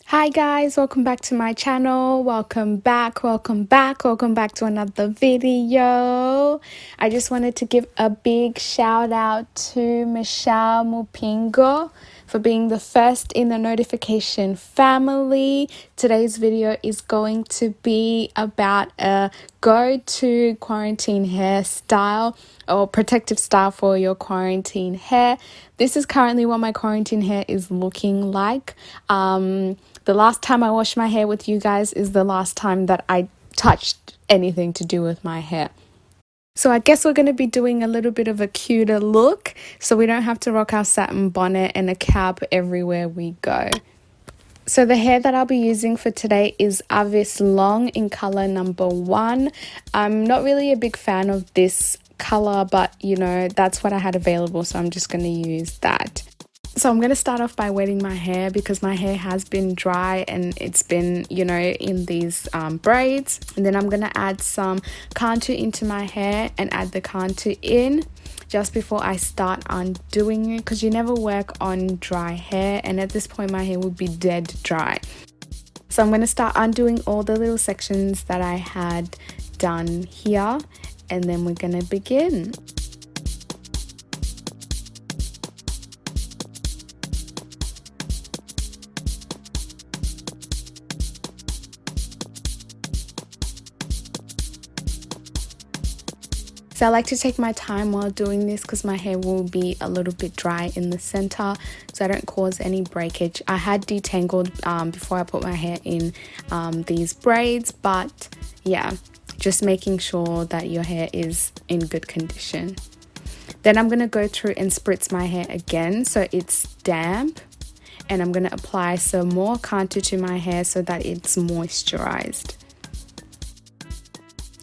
Hi guys, welcome back to my channel. Welcome back to another video. I just wanted to give a big shout out to Michelle Mupingo for being the first in the notification family. Today's video is going to be about a go-to quarantine hairstyle or protective style for your quarantine hair. This is currently what my quarantine hair is looking like. The last time I washed my hair with you guys is the last time that I touched anything to do with my hair. So I guess we're going to be doing a little bit of a cuter look so we don't have to rock our satin bonnet and a cap everywhere we go. So the hair that I'll be using for today is Avis Long in color number 1. I'm not really a big fan of this color, but you know, that's what I had available, so I'm just going to use that. So I'm going to start off by wetting my hair because my hair has been dry and it's been, you know, in these braids. And then I'm going to add some contour into my hair and add the contour in just before I start undoing it, because you never work on dry hair, and at this point my hair will be dead dry. So I'm going to start undoing all the little sections that I had done here, and then we're going to begin. So I like to take my time while doing this because my hair will be a little bit dry in the center, so I don't cause any breakage. I had detangled before I put my hair in these braids, but yeah, just making sure that your hair is in good condition. Then I'm going to go through and spritz my hair again so it's damp, and I'm going to apply some more contour to my hair so that it's moisturized.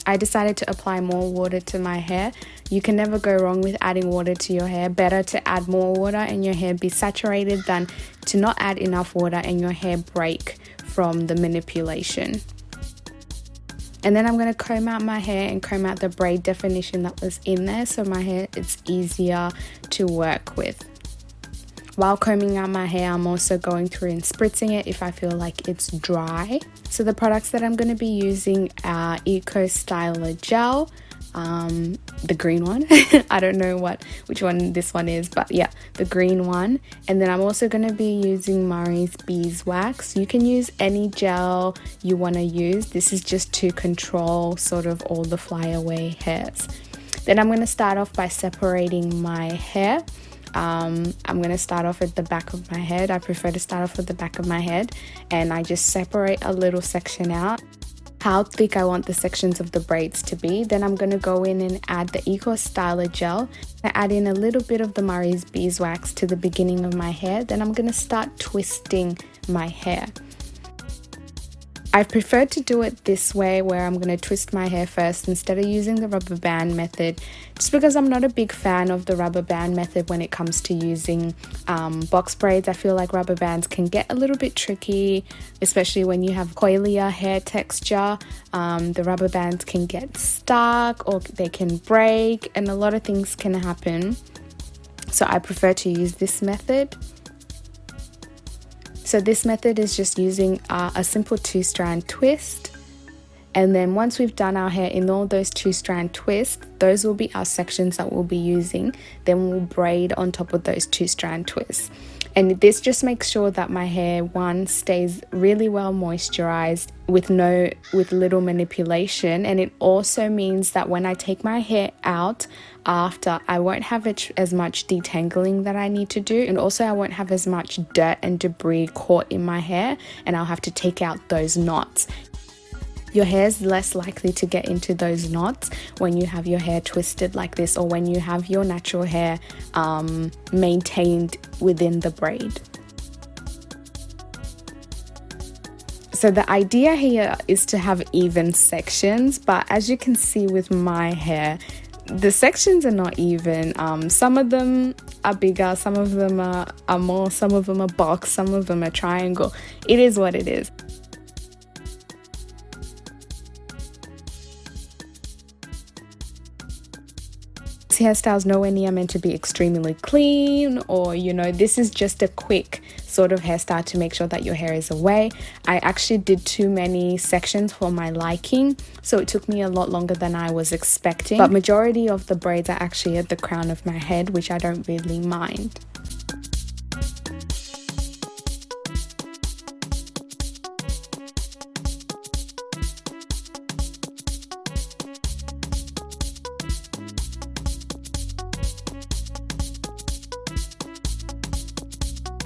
I decided to apply more water to my hair. You can never go wrong with adding water to your hair. Better to add more water and your hair be saturated than to not add enough water and your hair break from the manipulation. And then I'm going to comb out my hair and comb out the braid definition that was in there so my hair is easier to work with. While combing out my hair, I'm also going through and spritzing it if I feel like it's dry. So the products that I'm going to be using are Eco Styler Gel, the green one. I don't know which one this one is, but yeah, the green one. And then I'm also going to be using Murray's Beeswax. You can use any gel you want to use. This is just to control sort of all the flyaway hairs. Then I'm going to start off by separating my hair. I'm going to start off at the back of my head. I prefer to start off at the back of my head, and I just separate a little section out, how thick I want the sections of the braids to be. Then I'm going to go in and add the Eco Styler Gel. I add in a little bit of the Murray's Beeswax to the beginning of my hair. Then I'm going to start twisting my hair. I prefer to do it this way, where I'm going to twist my hair first instead of using the rubber band method, just because I'm not a big fan of the rubber band method when it comes to using box braids. I feel like rubber bands can get a little bit tricky, especially when you have coilier hair texture. The rubber bands can get stuck or they can break, and a lot of things can happen. So I prefer to use this method. So this method is just using a simple 2-strand twist, and then once we've done our hair in all those 2-strand twists, those will be our sections that we'll be using. Then we'll braid on top of those 2-strand twists. And this just makes sure that my hair, one, stays really well moisturized with little manipulation, and it also means that when I take my hair out after, I won't have as much detangling that I need to do, and also I won't have as much dirt and debris caught in my hair, and I'll have to take out those knots. Your hair is less likely to get into those knots when you have your hair twisted like this, or when you have your natural hair maintained within the braid. So the idea here is to have even sections, but as you can see with my hair, the sections are not even. Some of them are bigger, some of them are more, some of them are box, some of them are triangle. It is what it is. Hairstyles nowhere near meant to be extremely clean, or you know, this is just a quick sort of hairstyle to make sure that your hair is away. I actually did too many sections for my liking, so it took me a lot longer than I was expecting, but majority of the braids are actually at the crown of my head, which I don't really mind.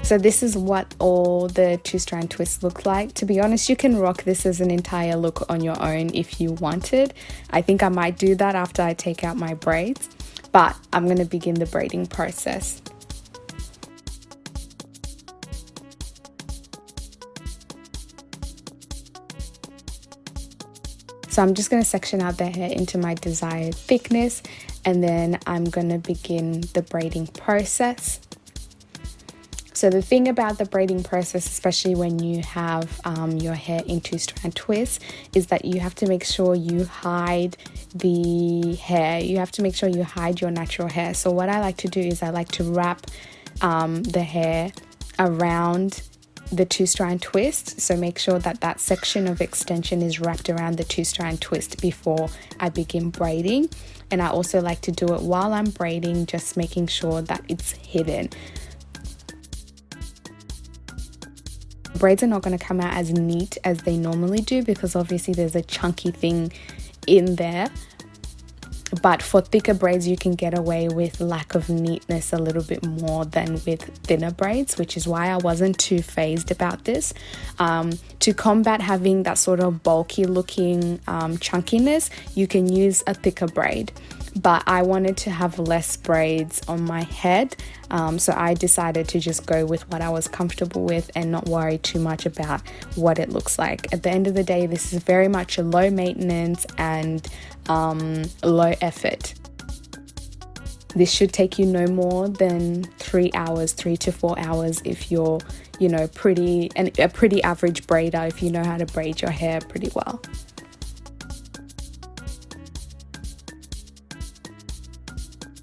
So this is what all the 2-strand twists look like. To be honest, you can rock this as an entire look on your own if you wanted. I think I might do that after I take out my braids, but I'm going to begin the braiding process. So I'm just going to section out the hair into my desired thickness, and then I'm going to begin the braiding process. So the thing about the braiding process, especially when you have your hair in 2-strand twists, is that you have to make sure you hide the hair. You have to make sure you hide your natural hair. So what I like to do is I like to wrap the hair around the 2-strand twist. So make sure that that section of extension is wrapped around the 2-strand twist before I begin braiding. And I also like to do it while I'm braiding, just making sure that it's hidden. Braids are not going to come out as neat as they normally do because obviously there's a chunky thing in there. But for thicker braids, you can get away with lack of neatness a little bit more than with thinner braids, which is why I wasn't too phased about this. To combat having that sort of bulky looking chunkiness, you can use a thicker braid. But I wanted to have less braids on my head, so I decided to just go with what I was comfortable with and not worry too much about what it looks like. At the end of the day, this is very much a low maintenance and low effort. This should take you no more than 3 hours, 3 to 4 hours if you're, you know, a pretty average braider, if you know how to braid your hair pretty well.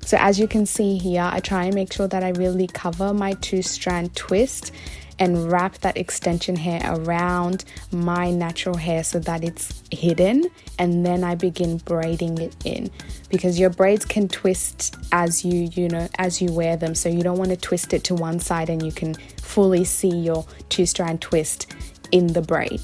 So as you can see here, I try and make sure that I really cover my 2-strand twist and wrap that extension hair around my natural hair so that it's hidden, and then I begin braiding it in, because your braids can twist as you wear them. So you don't want to twist it to one side and you can fully see your 2-strand twist in the braid.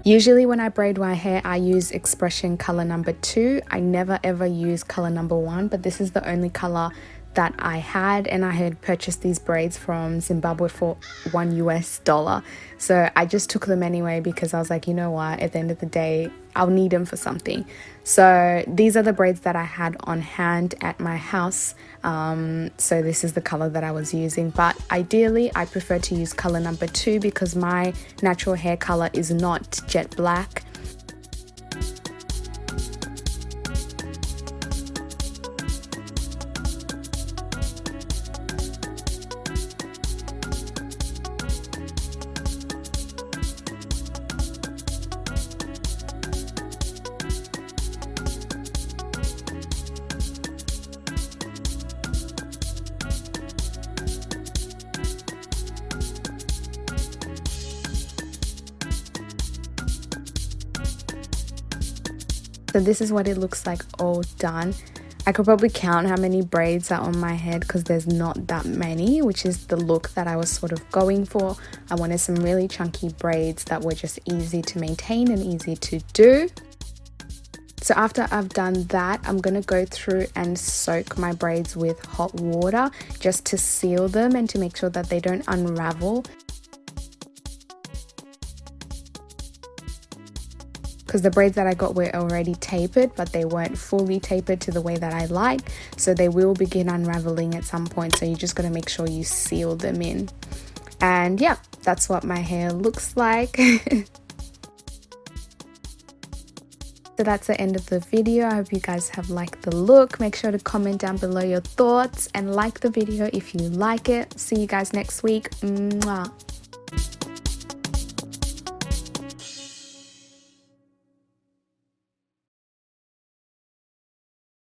Usually when I braid my hair, I use Expression color number 2. I never ever use color number 1, but this is the only color that I had, and I had purchased these braids from Zimbabwe for $1. So I just took them anyway because I was like, you know what, at the end of the day, I'll need them for something. So these are the braids that I had on hand at my house. So this is the color that I was using, but ideally I prefer to use color number 2 because my natural hair color is not jet black. So this is what it looks like all done. I could probably count how many braids are on my head because there's not that many, which is the look that I was sort of going for. I wanted some really chunky braids that were just easy to maintain and easy to do. So after I've done that, I'm going to go through and soak my braids with hot water just to seal them and to make sure that they don't unravel. Because the braids that I got were already tapered, but they weren't fully tapered to the way that I like, so they will begin unraveling at some point. So you just got to make sure you seal them in. And yeah, that's what my hair looks like. So that's the end of the video. I hope you guys have liked the look. Make sure to comment down below your thoughts and like the video if you like it. See you guys next week. Mwah.